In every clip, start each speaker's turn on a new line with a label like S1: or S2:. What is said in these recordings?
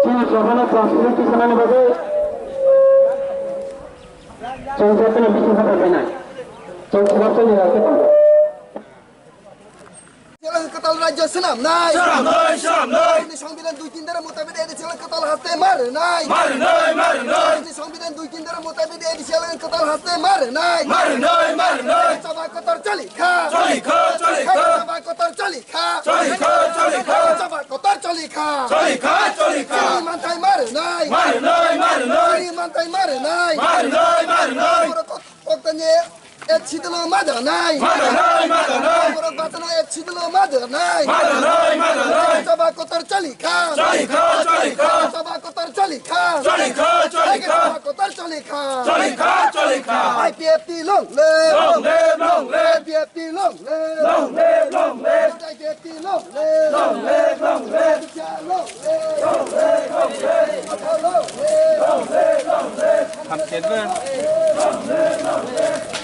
S1: Sini suasana transport di sana bagai contohnya bisa sampai benar. Contohnya ni lah kita.
S2: Silang ketal raja senam naik.
S3: Senam naik, senam naik.
S2: Ini sambilan duit kindara mutabid edi silang ketal hati mar naik.
S3: Mar naik, mar naik.
S2: Ini sambilan duit kindara mutabid edi silang ketal hati mar naik.
S3: Mar naik, mar naik.
S2: Coba kotor cali kha.
S3: Cali kha, cali kha.
S2: Coba kotor cali kha.
S3: Cali kha, cali kha.
S2: Coba kotor cali kha.
S3: Cali kha, cali kha.
S2: Ini mantai mar naik.
S3: Mar naik, mar naik.
S2: Ini mantai mar naik.
S3: Mar naik, mar naik.
S2: Koktanya Echidlo mother nai.
S3: Mother nai, mother nai.
S2: Borok batana echidlo mother nai.
S3: Mother nai, mother nai.
S2: Coba kotor cali kha.
S3: Cali kha, cali kha.
S2: Coba kotor cali kha.
S3: Cali kha, cali kha.
S2: Coba kotor cali kha.
S3: Cali kha, cali kha.
S2: IPFT long live.
S3: Long live, long live.
S2: IPFT long live.
S3: Long live, long live.
S2: IPFT long live.
S3: Long live, long live.
S2: Long live.
S3: Long live, long live.
S2: Long live.
S3: Long live, long live.
S4: Làm chết luôn.
S3: Long live, long live.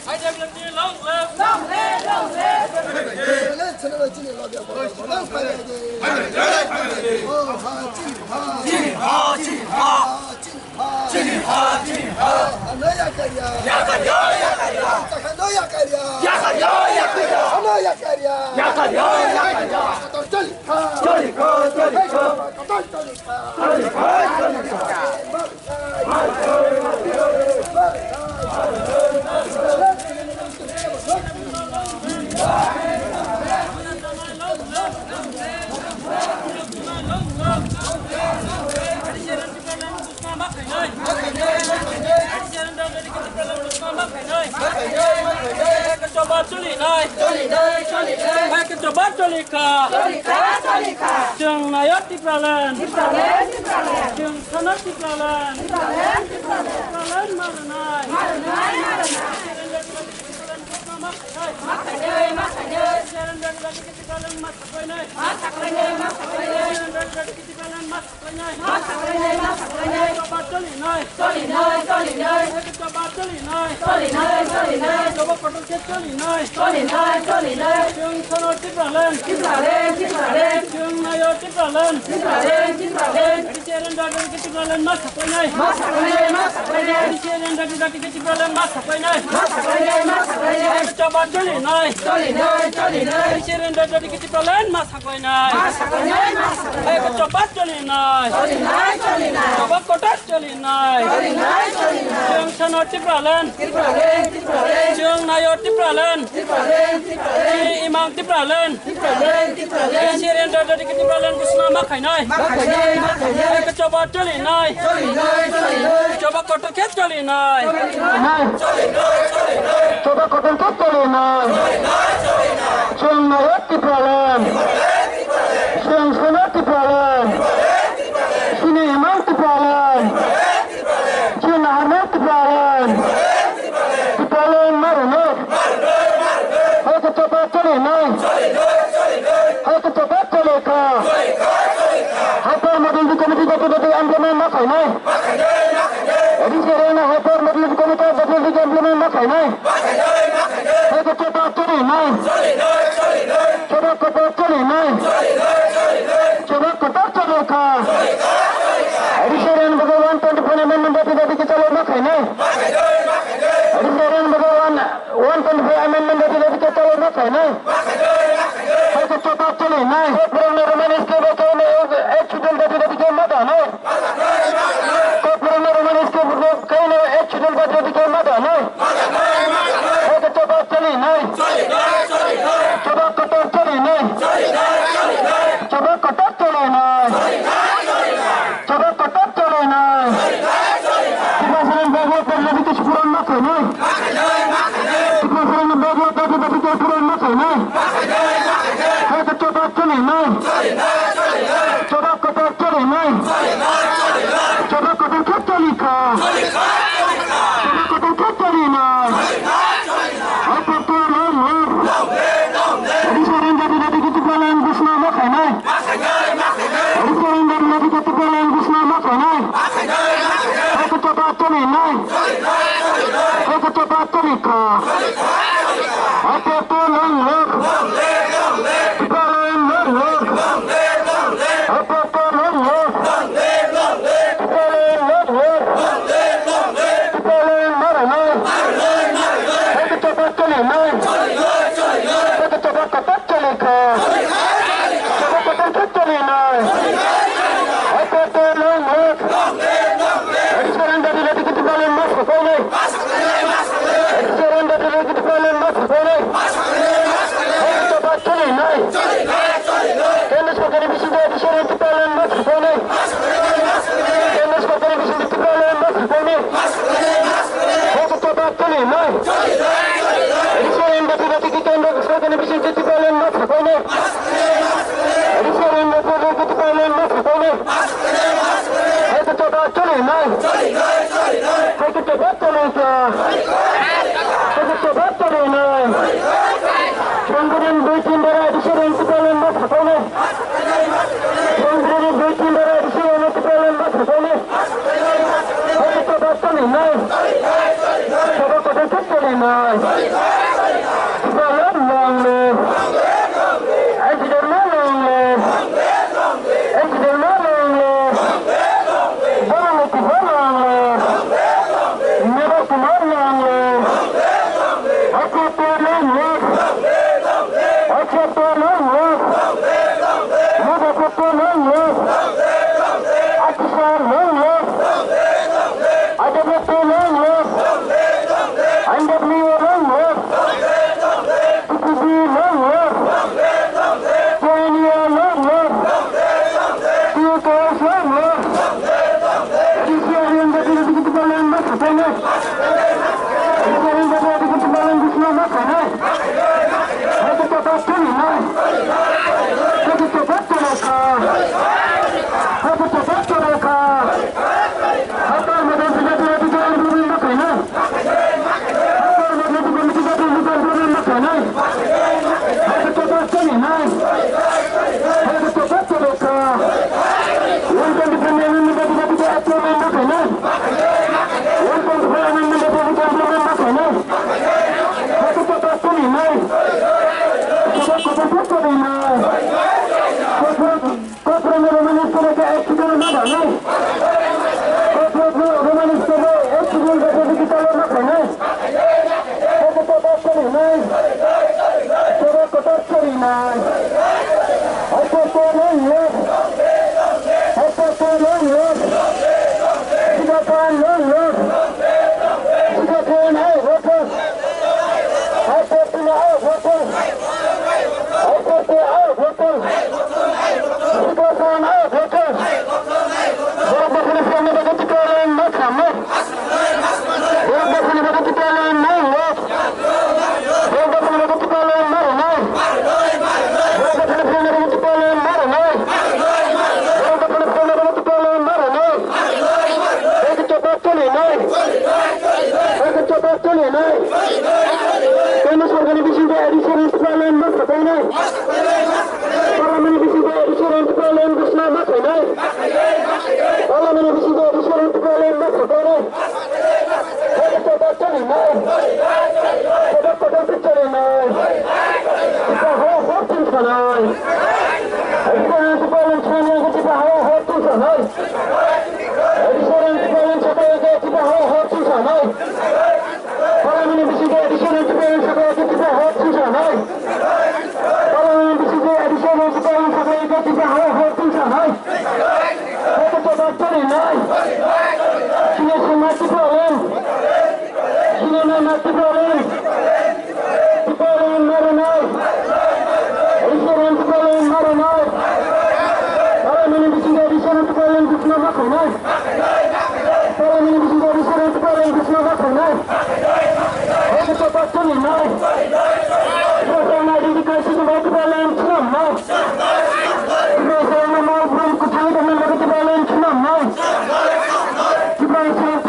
S4: Ai đem lên kia lông lên. Coba culi nai, coba culi ka, jeng nayot di pralan, jeng sanat di pralan, mana nai, coba coli nai, disirin dari kecipralen mas hakoi nai, coba coli nai, coba kotak coli nai, jeng sanot cipralen, jeng nayot cipralen, imam cipralen, disirin dari kecipralen kusna makai nai, coba coli nai, coba kotak coli nai,
S1: coba kotor coli nai. Jeng nayot di pralan. Jeng sanat di pralan. Sini imam di pralan. Jeng ahmad di pralan. Di pralan marunut. Hai coba coli nai. Hai coba coli ka. Apa model di komite jadi amblemen makai nai. Jadi serena hyper model di komite jadi amblemen makai nai. Hai coba coli nai. Coba kotor coli nai. Coba kotor coli ka. Jadi serena bagawan pendepan mendapat dari kecalon makai nai. Jadi serena bagawan wan pendepan mendapat dari kecalon makai nai. Hai coba coli nai. Pernah romanis ke bagian eksidul dari kemada nai. Pernah romanis ke bagian eksidul dari kemada nai. Hai coba coli nai. Coba kotor coli nai. Coba kotor coli nai. Coba kotor coli nai. Kita sering bawa terjadi kesyukuran makan nai. Kita sering bawa terjadi kesyukuran makan nai. Hai coba coli nai. Coba kotor coli nai. Kita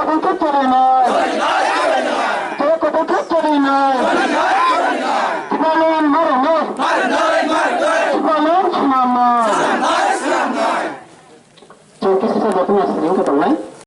S1: কিন্তু চলে না